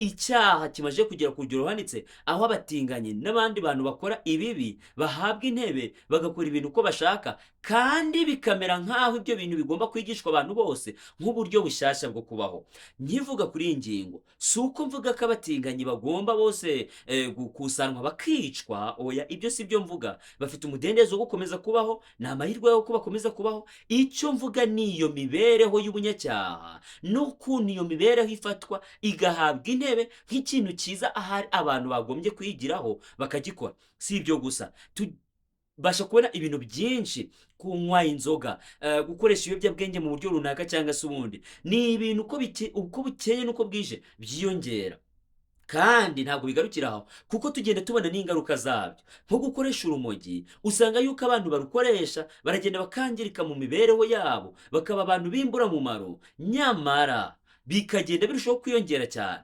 icyaha kimaze kugera ku rugero ruhanitse, aho abatinganyi n'abandi bantu bakora ibibi bahabwa intebe bagakora ibintu uko bashaka, kandi bikamera nk'aho ibyo bintu bigomba kwigishwa abantu bose nk'uburyo bushyashya bwo kubaho. Nkivuga kuri iyi ngingo, si uko mvuga ko abatinganyi bagomba bose gukusanwa bakicwa, oya, ibyo si byo mvuga. Bafite umudendezo wo gukomeza kubaho, ni amahirwe yo ko bakomeza kubaho. Icyo mvuga ni iyo mibereho y'ubunyacyaha n'ukuntu iyo mibereho ifatwa igahabwa intebe nk'ikintu cyiza, ahari abantu bagombye kwigiraho bakagikora. Si ibyo gusa, tubasha kubona ibintu byinshi: kunywa inzoga, gukoresha ibiyobyabwenge mu buryo runaka cyangwa se ubundi. Ni ibintu uko bukeye n'uko bwije byiyongera, kandi ntabwo bigarukira aho, kuko tugenda tubona n'ingaruka zabyo. Nko gukoresha urumogi, usanga yuko abantu barukoresha baragenda bakangirika mu mibereho yabo, bakaba abantu b'imburamumaro, nyamara bikagenda birushaho kwiyongera cyane.